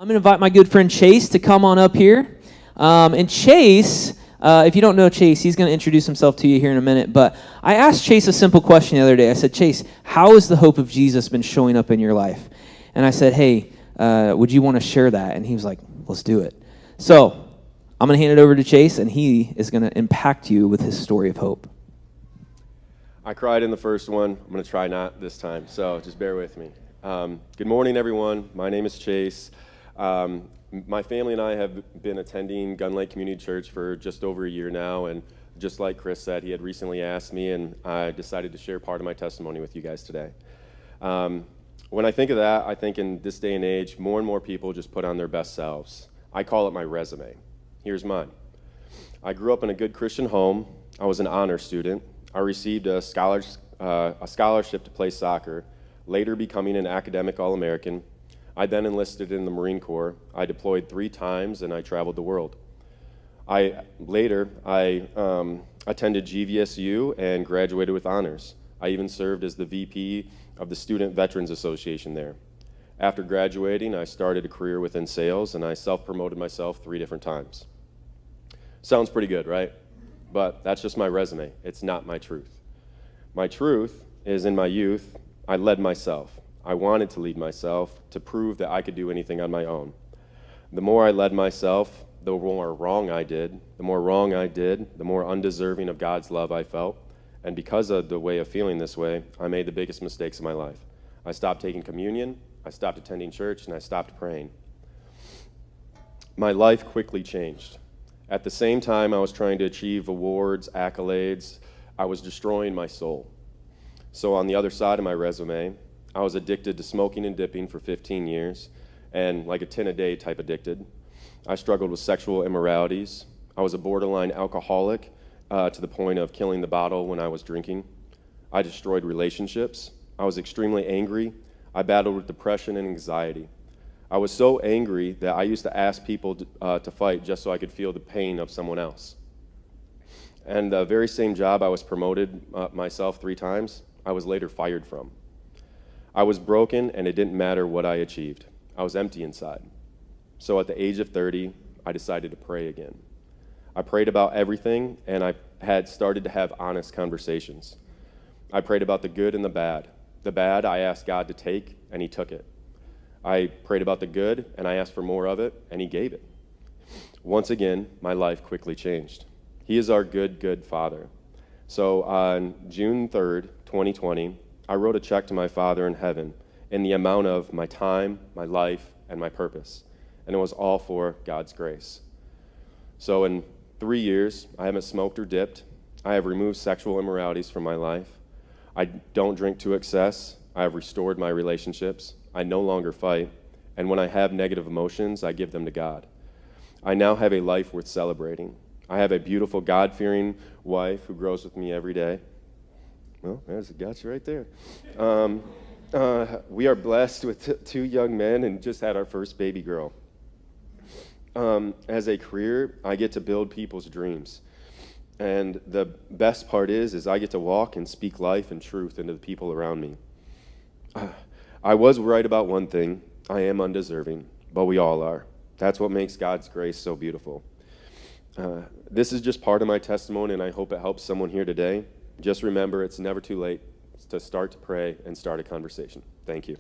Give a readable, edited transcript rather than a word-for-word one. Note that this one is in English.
I'm going to invite my good friend Chase to come on up here. And Chase, if you don't know Chase, he's going to introduce himself to you here in a minute. But I asked Chase a simple question the other day. I said, Chase, how has the hope of Jesus been showing up in your life? And I said, hey, would you want to share that? And he was like, let's do it. So I'm going to hand it over to Chase, and he is going to impact you with his story of hope. I cried in the first one. I'm going to try not this time, so just bear with me. Good morning, everyone. My name is Chase. My family and I have been attending Gun Lake Community Church for just over a year now, and just like Chris said, he had recently asked me, and I decided to share part of my testimony with you guys today. When I think of that, I think in this day and age, more and more people just put on their best selves. I call it my resume. Here's mine. I grew up in a good Christian home. I was an honor student. I received a scholarship to play soccer, later becoming an academic All-American. I then enlisted in the Marine Corps. I deployed 3 times, and I traveled the world. I attended GVSU and graduated with honors. I even served as the VP of the Student Veterans Association there. After graduating, I started a career within sales, and I self-promoted myself 3 different times. Sounds pretty good, right? But that's just my resume. It's not my truth. My truth is in my youth, I led myself. I wanted to lead myself to prove that I could do anything on my own. The more I led myself, the more wrong I did. The more wrong I did, the more undeserving of God's love I felt. And because of the way of feeling this way, I made the biggest mistakes of my life. I stopped taking communion, I stopped attending church, and I stopped praying. My life quickly changed. At the same time I was trying to achieve awards, accolades, I was destroying my soul. So on the other side of my resume, I was addicted to smoking and dipping for 15 years, and like a 10 a day type addicted. I struggled with sexual immoralities. I was a borderline alcoholic to the point of killing the bottle when I was drinking. I destroyed relationships. I was extremely angry. I battled with depression and anxiety. I was so angry that I used to ask people to fight just so I could feel the pain of someone else. And the very same job I was promoted myself 3 times, I was later fired from. I was broken, and it didn't matter what I achieved. I was empty inside. So at the age of 30, I decided to pray again. I prayed about everything, and I had started to have honest conversations. I prayed about the good and the bad. The bad I asked God to take, and he took it. I prayed about the good, and I asked for more of it, and he gave it. Once again, my life quickly changed. He is our good, good Father. So on June 3rd, 2020, I wrote a check to my Father in heaven in the amount of my time, my life, and my purpose. And it was all for God's grace. So in 3 years, I haven't smoked or dipped. I have removed sexual immoralities from my life. I don't drink to excess. I have restored my relationships. I no longer fight. And when I have negative emotions, I give them to God. I now have a life worth celebrating. I have a beautiful, God-fearing wife who grows with me every day. Well, there's a gotcha right there. We are blessed with 2 young men and just had our first baby girl. As a career, I get to build people's dreams. And the best part is I get to walk and speak life and truth into the people around me. I was right about one thing. I am undeserving, but we all are. That's what makes God's grace so beautiful. This is just part of my testimony, and I hope it helps someone here today. Just remember, it's never too late to start to pray and start a conversation. Thank you.